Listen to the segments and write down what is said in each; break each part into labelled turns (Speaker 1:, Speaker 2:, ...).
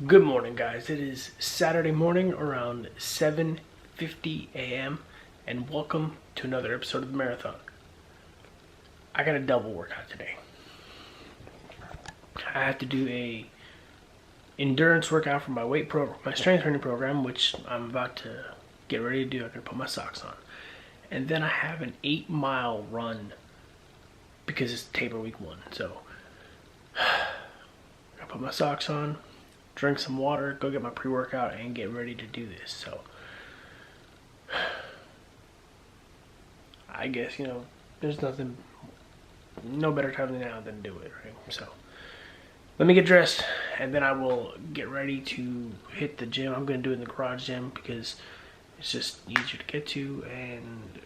Speaker 1: Good morning, guys. It is Saturday morning around 7:50 a.m. and welcome to another episode of the Marathon. I got a double workout today. I have to do a endurance workout for my my strength training program, which I'm about to get ready to do. I'm gonna put my socks on, and then I have an 8-mile run because it's taper week 1. So I put my socks on, drink some water, go get my pre-workout, and get ready to do this. So I guess, there's no better time than now than do it, right? So let me get dressed, and then I will get ready to hit the gym. I'm going to do it in the garage gym because it's just easier to get to, and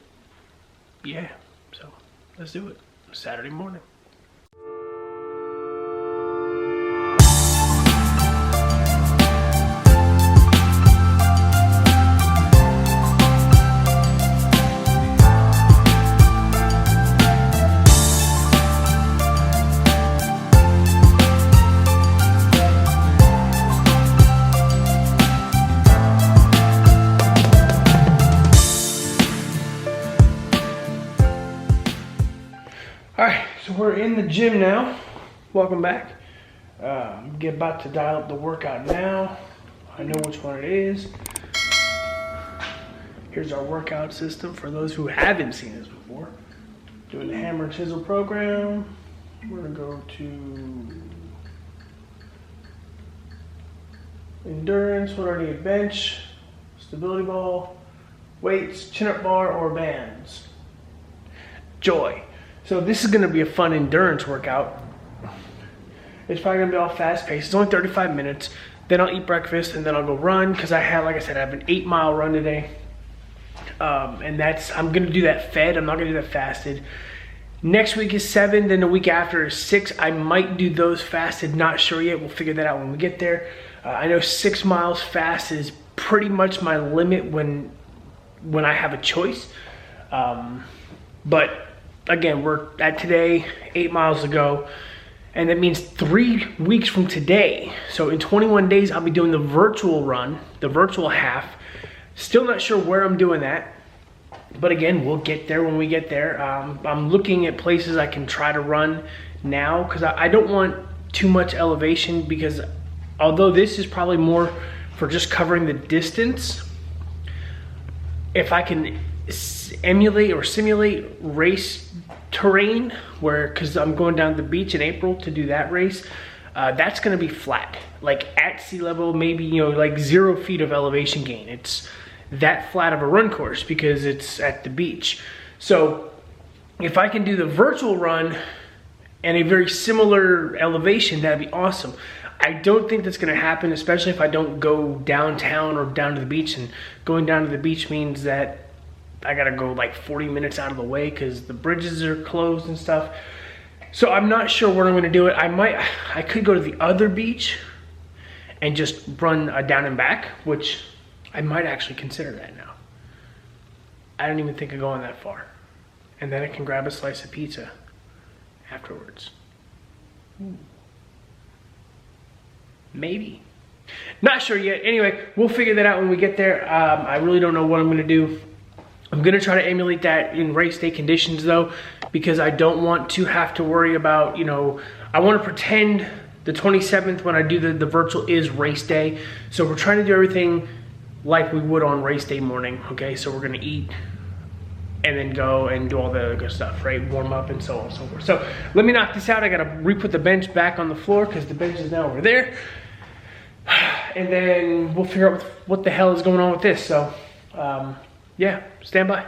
Speaker 1: yeah, so let's do it. Saturday morning. Alright, so we're in the gym now. Welcome back. Get about to dial up the workout now. I know which one it is. Here's our workout system for those who haven't seen this before. Doing the hammer and chisel program. We're gonna go to endurance. What do I need? Bench, stability ball, weights, chin-up bar, or bands. Joy. So this is gonna be a fun endurance workout. It's probably gonna be all fast paced. It's only 35 minutes. Then I'll eat breakfast and then I'll go run because like I said, I have an 8-mile run today. And I'm gonna do that fed. I'm not gonna do that fasted. Next week is 7, then the week after is 6. I might do those fasted, not sure yet. We'll figure that out when we get there. I know 6 miles fast is pretty much my limit when I have a choice. But again, we're at today, 8 miles to go, and that means 3 weeks from today. So in 21 days, I'll be doing the virtual run, the virtual half. Still not sure where I'm doing that, but again, we'll get there when we get there. I'm looking at places I can try to run now because I don't want too much elevation, because although this is probably more for just covering the distance, if I can emulate or simulate race terrain, because I'm going down to the beach in April to do that race, that's going to be flat, like at sea level, maybe like 0 feet of elevation gain. It's that flat of a run course because it's at the beach. So if I can do the virtual run and a very similar elevation, that'd be awesome. I don't think that's going to happen, especially if I don't go downtown or down to the beach, and going down to the beach means that I gotta go like 40 minutes out of the way because the bridges are closed and stuff. So I'm not sure where I'm gonna do it. I could go to the other beach and just run a down and back, which I might actually consider that now. I don't even think of going that far. And then I can grab a slice of pizza afterwards. Maybe. Not sure yet. Anyway, we'll figure that out when we get there. I really don't know what I'm gonna do. I'm gonna try to emulate that in race day conditions though, because I don't want to have to worry about, I wanna pretend the 27th when I do the virtual is race day. So we're trying to do everything like we would on race day morning, okay? So we're gonna eat and then go and do all the good stuff, right? Warm up and so on and so forth. So let me knock this out. I gotta re-put the bench back on the floor because the bench is now over there. And then we'll figure out what the hell is going on with this. So, yeah, stand by.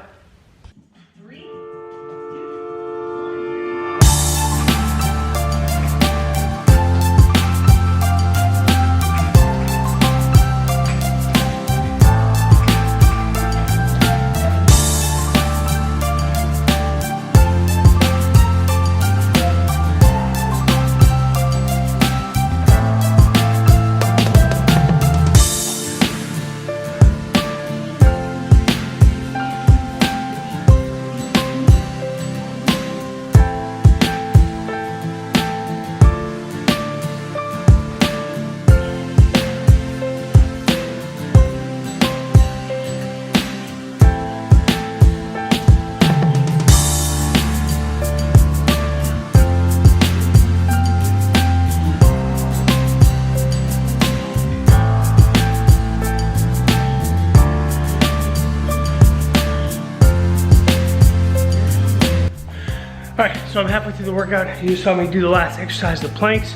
Speaker 1: All right, so I'm halfway through the workout. You saw me do the last exercise, the planks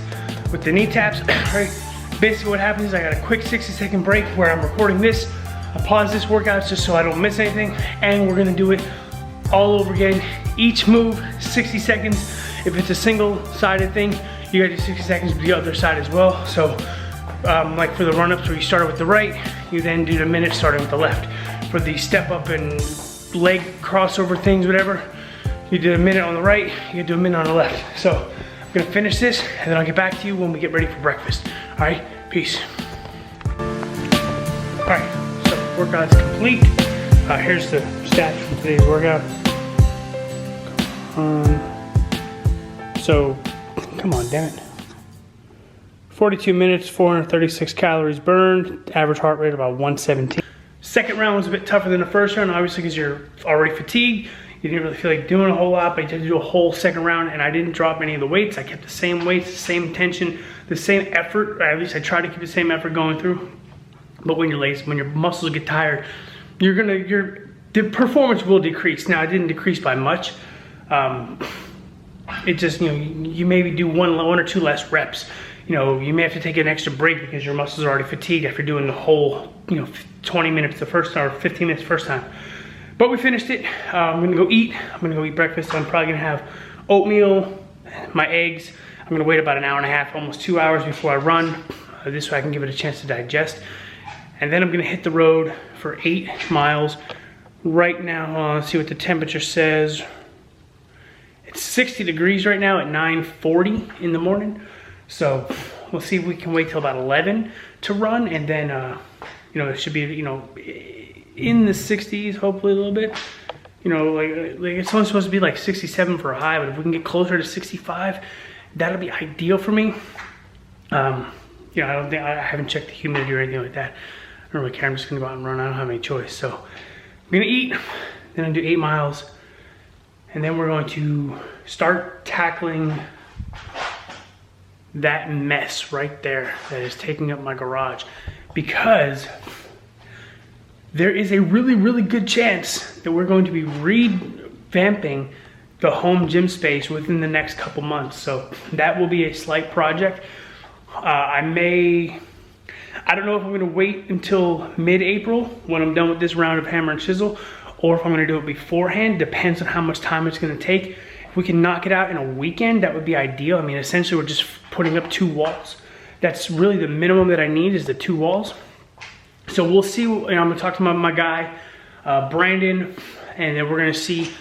Speaker 1: with the knee taps. All right, basically what happens is I got a quick 60-second break where I'm recording this. I pause this workout just so I don't miss anything, and we're gonna do it all over again. Each move, 60 seconds. If it's a single-sided thing, you gotta do 60 seconds with the other side as well. So, like for the run-ups where you start with the right, you then do the minute starting with the left. For the step-up and leg crossover things, whatever, you do a minute on the right, you do a minute on the left. So I'm gonna finish this and then I'll get back to you when we get ready for breakfast. All right, peace. All right, so workout's complete. Here's the stats from today's workout. So, come on, damn it. 42 minutes, 436 calories burned, average heart rate about 117. Second round was a bit tougher than the first round, obviously because you're already fatigued. You didn't really feel like doing a whole lot, but you had to do a whole second round, and I didn't drop any of the weights. I kept the same weights, the same tension, the same effort, or at least I tried to keep the same effort going through. But when you're lazy, when your muscles get tired, the performance will decrease. Now, it didn't decrease by much. It just, you maybe do one or two less reps. You may have to take an extra break because your muscles are already fatigued after doing the whole, 20 minutes the first time or 15 minutes the first time. But we finished it. I'm gonna go eat. I'm gonna go eat breakfast. I'm probably gonna have oatmeal, my eggs. I'm gonna wait about an hour and a half, almost 2 hours before I run. This way I can give it a chance to digest. And then I'm gonna hit the road for 8 miles. Right now, let's see what the temperature says. It's 60 degrees right now at 9:40 in the morning. So we'll see if we can wait till about 11 to run, and then it should be in the 60s, hopefully a little bit. Like it's only supposed to be like 67 for a high, but if we can get closer to 65, that'll be ideal for me. I haven't checked the humidity or anything like that. I don't really care. I'm just gonna go out and run. I don't have any choice. So I'm gonna eat, then I'm gonna do 8 miles, and then we're going to start tackling that mess right there that is taking up my garage, because there is a really, really good chance that we're going to be revamping the home gym space within the next couple months. So that will be a slight project. I don't know if I'm gonna wait until mid-April when I'm done with this round of hammer and chisel, or if I'm gonna do it beforehand. Depends on how much time it's gonna take. If we can knock it out in a weekend, that would be ideal. I mean, essentially we're just putting up 2 walls. That's really the minimum that I need, is the 2 walls. So we'll see. I'm gonna talk to my guy, Brandon, and then we're gonna see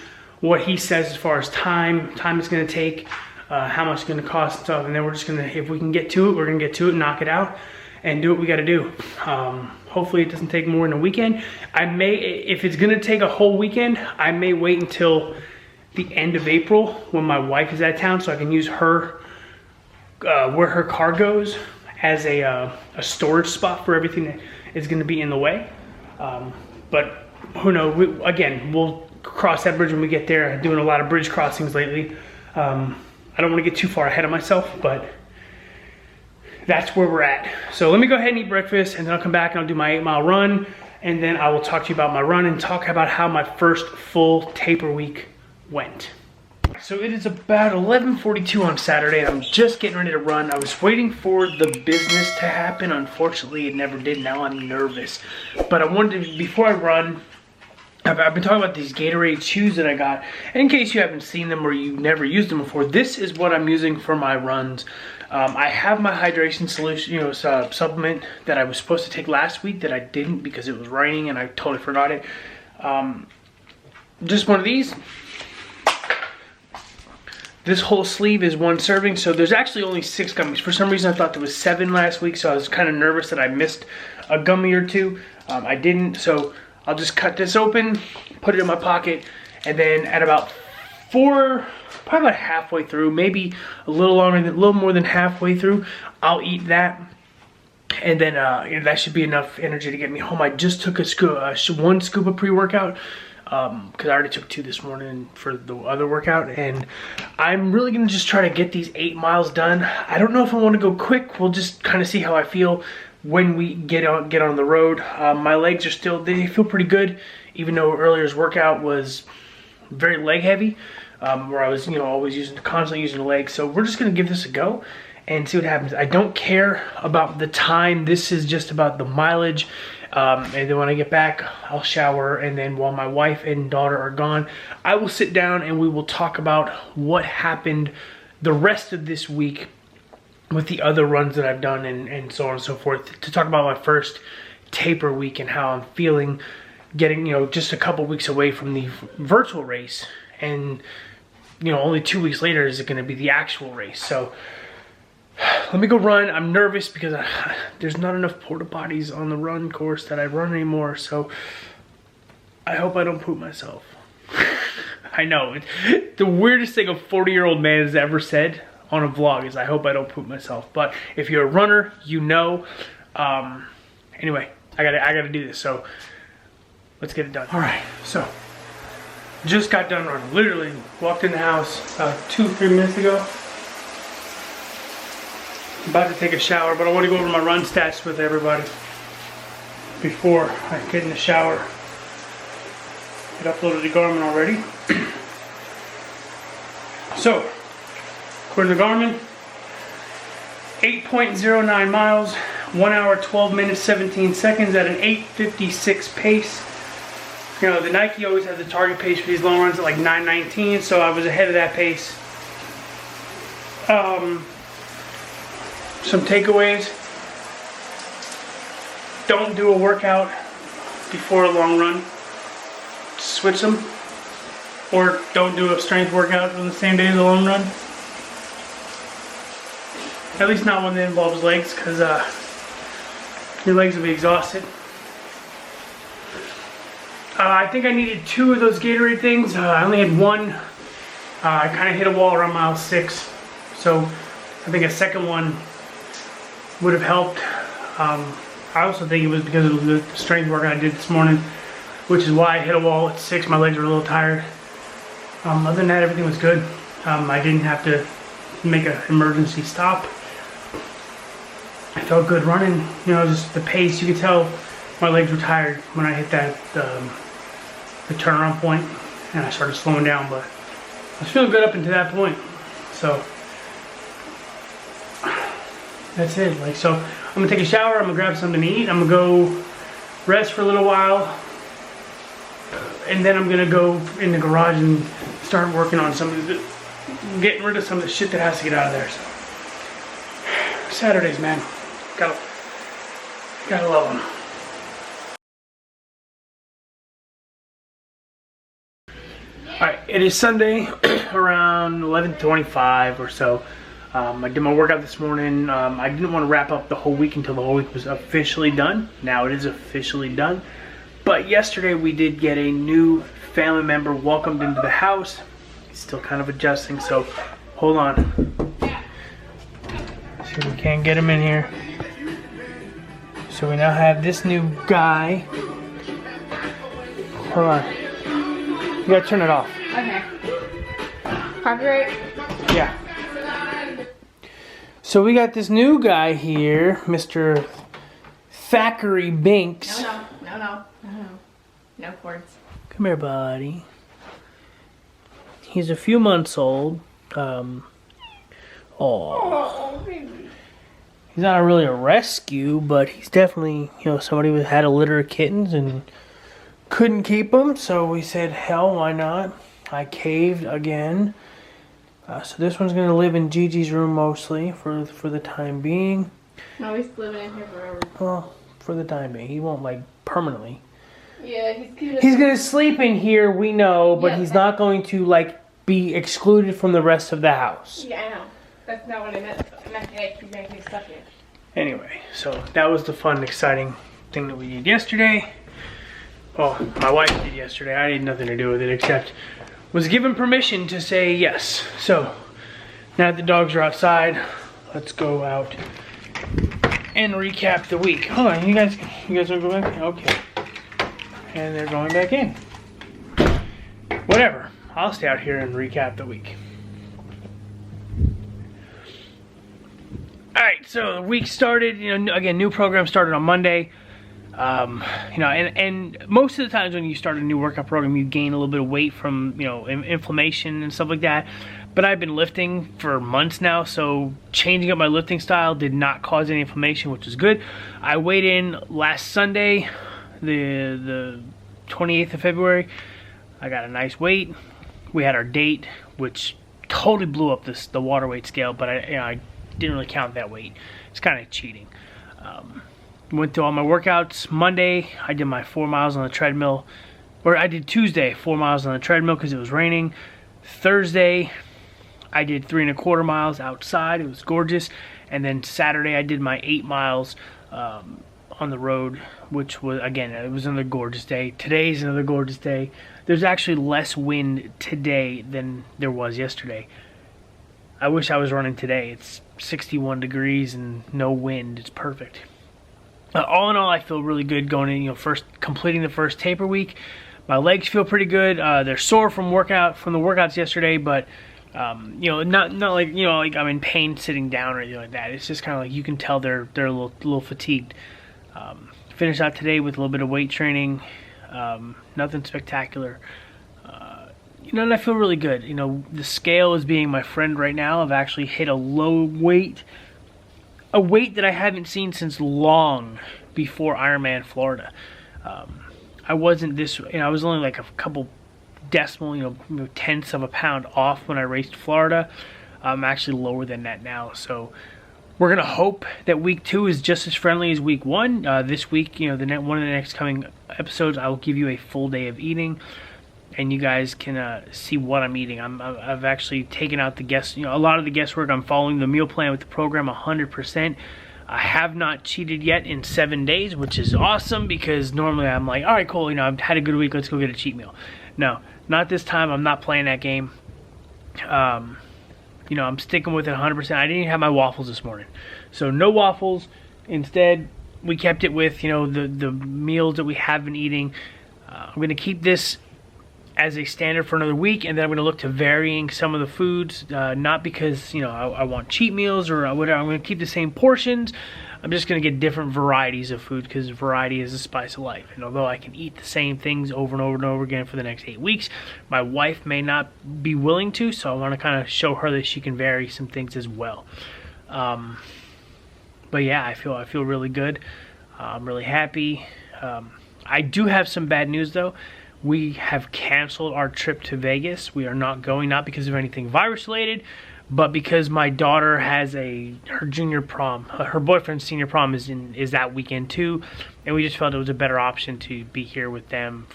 Speaker 1: what he says as far as time it's gonna take, how much it's gonna cost and stuff. And then we're just gonna, if we can get to it, we're gonna get to it, knock it out, and do what we gotta do. Hopefully it doesn't take more than a weekend. If it's gonna take a whole weekend, I may wait until the end of April when my wife is out of town, so I can use her, where her car goes, as a storage spot for everything that is going to be in the way. But who knows? We'll cross that bridge when we get there. I'm doing a lot of bridge crossings lately. I don't want to get too far ahead of myself, but that's where we're at. So let me go ahead and eat breakfast, and then I'll come back and I'll do my 8-mile run, and then I will talk to you about my run and talk about how my first full taper week went. So it is about 11:42 on Saturday, and I'm just getting ready to run. I was waiting for the business to happen. Unfortunately, it never did. Now I'm nervous. But I wanted to, before I run, I've been talking about these Gatorade shoes that I got. And in case you haven't seen them or you've never used them before, this is what I'm using for my runs. I have my hydration solution, supplement that I was supposed to take last week that I didn't because it was raining and I totally forgot it. Just one of these. This whole sleeve is 1 serving, so there's actually only 6 gummies. For some reason I thought there was 7 last week, so I was kind of nervous that I missed a gummy or 2. I didn't, so I'll just cut this open, put it in my pocket, and then at about 4, probably about halfway through, maybe a little more than halfway through, I'll eat that. And then that should be enough energy to get me home. I just took 1 scoop of pre-workout, because I already took 2 this morning for the other workout, and I'm really gonna just try to get these 8 miles done. I don't know if I want to go quick. We'll just kind of see how I feel when we get on the road. My legs are they feel pretty good, even though earlier's workout was very leg heavy. where I was, always constantly using the legs. So we're just gonna give this a go and see what happens. I don't care about the time. This is just about the mileage. And then when I get back, I'll shower, and then while my wife and daughter are gone, I will sit down and we will talk about what happened the rest of this week with the other runs that I've done and so on and so forth, to talk about my first taper week and how I'm feeling getting, just a couple weeks away from the virtual race. And, only 2 weeks later is it going to be the actual race. So let me go run. I'm nervous because there's not enough porta potties on the run course that I run anymore. So I hope I don't poop myself. I know. The weirdest thing a 40-year-old man has ever said on a vlog is, I hope I don't poop myself. But if you're a runner, anyway, I gotta do this. So let's get it done. All right, so just got done running. Literally walked in the house about 2-3 minutes ago. About to take a shower, but I want to go over my run stats with everybody before I get in the shower. It uploaded the Garmin already. So, according to Garmin, 8.09 miles, 1 hour, 12 minutes, 17 seconds at an 8:56 pace. The Nike always has the target pace for these long runs at like 9:19, so I was ahead of that pace. Some takeaways: don't do a workout before a long run. Switch them. Or don't do a strength workout on the same day as a long run. At least not one that involves legs, because your legs will be exhausted. I think I needed 2 of those Gatorade things. I only had 1. I kind of hit a wall around mile 6. So I think a second one would have helped. I also think it was because of the strength workout I did this morning, which is why I hit a wall at 6. My legs were a little tired. Other than that, everything was good. I didn't have to make an emergency stop. I felt good running. Just the pace. You could tell my legs were tired when I hit that the turnaround point, and I started slowing down. But I was feeling good up until that point. So that's it. So I'm gonna take a shower. I'm gonna grab something to eat. I'm gonna go rest for a little while, and then I'm gonna go in the garage and start working on getting rid of some of the shit that has to get out of there. So Saturdays, man, gotta love them. All right, it is Sunday around 11:25 or so. I did my workout this morning. I didn't want to wrap up the whole week until the whole week was officially done. Now it is officially done. But yesterday we did get a new family member welcomed into the house. He's still kind of adjusting, so hold on. See if we can't get him in here. So we now have this new guy. Hold on. You gotta turn it off.
Speaker 2: Okay. Copyright?
Speaker 1: Yeah. So we got this new guy here, Mr. Thackeray Binks.
Speaker 2: No cords.
Speaker 1: Come here, buddy. He's a few months old. Oh,
Speaker 2: baby.
Speaker 1: He's not really a rescue, but he's definitely, somebody who had a litter of kittens and couldn't keep them. So we said, hell, why not? I caved again. So this one's gonna live in Gigi's room mostly for the time being.
Speaker 2: No, he's living in here forever.
Speaker 1: Well, for the time being, he won't permanently.
Speaker 2: Yeah,
Speaker 1: he's gonna sleep in here, we know, but he's not going to be excluded from the rest of the house.
Speaker 2: Yeah, I know. That's not what I meant. I meant he's gonna be stuck here.
Speaker 1: Anyway, so that was the fun, exciting thing that we did yesterday. Well, my wife did yesterday. I had nothing to do with it except was given permission to say yes. So now that the dogs are outside, let's go out and recap the week. Hold on, you guys wanna go back? Okay. And they're going back in. Whatever. I'll stay out here and recap the week. Alright, so the week started, again, new program started on Monday. You know, and most of the times when you start a new workout program, you gain a little bit of weight from, you know, inflammation and stuff like that. But I've been lifting for months now, so changing up my lifting style did not cause any inflammation, which is good. I weighed in last Sunday, the 28th of February. I got a nice weight. We had our date, which totally blew up the water weight scale, but I didn't really count that weight. It's kind of cheating. Went through all my workouts. Monday, I did my 4 miles on the treadmill. Or I did Tuesday, 4 miles on the treadmill because it was raining. Thursday, I did 3¼ miles outside. It was gorgeous. And then Saturday, I did my 8 miles on the road, which was, again, it was another gorgeous day. Today's another gorgeous day. There's actually less wind today than there was yesterday. I wish I was running today. It's 61 degrees and no wind. It's perfect. All in all, I feel really good going in, you know, completing the first taper week. My legs feel pretty good. They're sore from the workouts yesterday, but you know, not like, you know, like I'm in pain sitting down or anything like that. It's just kind of like you can tell they're a little fatigued. Finished out today with a little bit of weight training. Nothing spectacular. You know, and I feel really good. You know, the scale is being my friend right now. I've actually hit a low weight. A weight that I haven't seen since long before Ironman Florida. I wasn't this, you know, I was only like a couple decimal, you know, tenths of a pound off when I raced Florida. I'm actually lower than that now. So we're going to hope that week 2 is just as friendly as week 1. This week, you know, one of the next coming episodes, I will give you a full day of eating. And you guys can see what I'm eating. I've actually taken out the guess, you know, a lot of the guesswork. I'm following the meal plan with the program 100%. I have not cheated yet in 7 days, which is awesome because normally I'm like, all right, cool, you know, I've had a good week, let's go get a cheat meal. No, not this time. I'm not playing that game. You know, I'm sticking with it 100%. I didn't even have my waffles this morning, so no waffles. Instead, we kept it with, you know, the meals that we have been eating. I'm going to keep this as a standard for another week, and then I'm going to look to varying some of the foods, not because, you know, I want cheat meals or whatever. I'm going to keep the same portions. I'm just going to get different varieties of food because variety is the spice of life. And although I can eat the same things over and over and over again for the next 8 weeks, my wife may not be willing to, so I want to kind of show her that she can vary some things as well. But yeah, I feel really good. I'm really happy. I do have some bad news though. We have canceled our trip to Vegas. We are not going, not because of anything virus related, but because my daughter has her junior prom. Her boyfriend's senior prom is that weekend too, and we just felt it was a better option to be here with them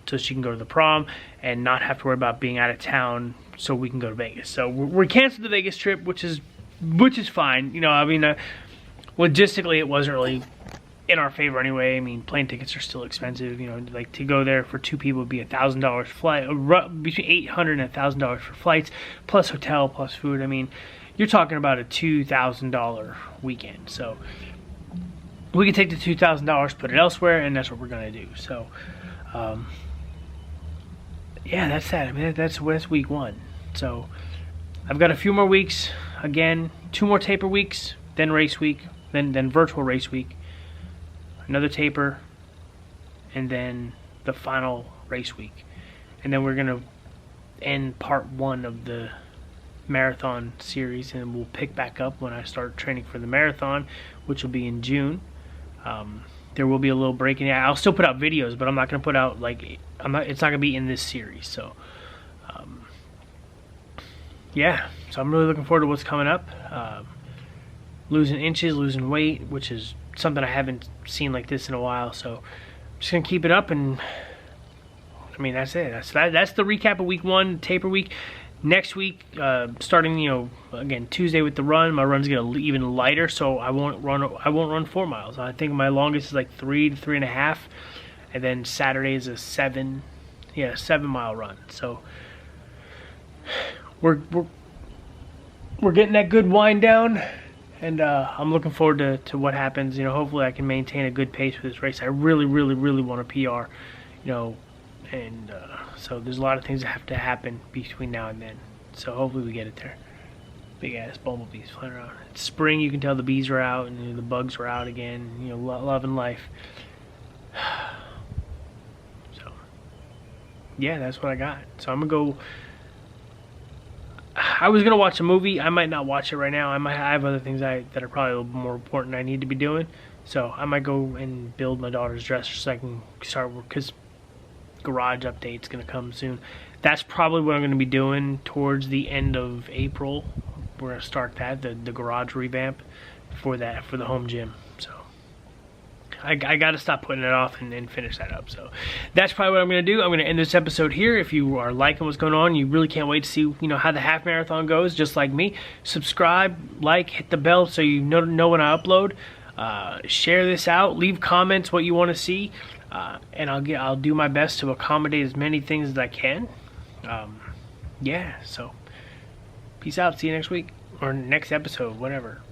Speaker 1: so she can go to the prom and not have to worry about being out of town, so we can go to Vegas. So we canceled the Vegas trip, which is fine. You know, I mean, logistically it wasn't really in our favor anyway. I mean, plane tickets are still expensive. You know, like to go there for 2 people would be $1,000 flight, between $800 and $1,000 for flights, plus hotel, plus food. I mean, you're talking about a $2,000 weekend. So we can take the $2,000, put it elsewhere, and that's what we're gonna do. So, yeah, that's that. I mean, that's week 1. So I've got a few more weeks. Again, 2 more taper weeks, then race week, then virtual race week. Another taper, and then the final race week. And then we're going to end part 1 of the marathon series, and we'll pick back up when I start training for the marathon, which will be in June. There will be a little break in it. I'll still put out videos, but I'm not going to put out, like, it's not going to be in this series. So, yeah. So I'm really looking forward to what's coming up. Losing inches, losing weight, which is something I haven't seen like this in a while, so I'm just gonna keep it up, and I mean that's it. That's the recap of week 1, taper week. Next week, starting, you know, again Tuesday with the run, my run's gonna even lighter, so I won't run 4 miles. I think my longest is like 3 to 3.5, and then Saturday is a 7 mile run. So we're getting that good wind down. And I'm looking forward to what happens. You know, hopefully I can maintain a good pace for this race. I really, really, really want a PR, you know, and so there's a lot of things that have to happen between now and then. So hopefully we get it there. Big ass bumblebees flying around. It's spring, you can tell the bees are out and, you know, the bugs are out again. You know, loving life. yeah, that's what I got. So I'm gonna go. I was gonna watch a movie. I might not watch it right now. I have other things that are probably a little more important I need to be doing. So I might go and build my daughter's dresser so I can start work, because garage update's gonna come soon. That's probably what I'm gonna be doing towards the end of April. We're gonna start that, the garage revamp for the home gym. So I got to stop putting it off and finish that up. So that's probably what I'm going to do. I'm going to end this episode here. If you are liking what's going on, you really can't wait to see how the half marathon goes, just like me. Subscribe, like, hit the bell so you know when I upload. Share this out. Leave comments what you want to see, and I'll do my best to accommodate as many things as I can. Yeah. So peace out. See you next week or next episode, whatever.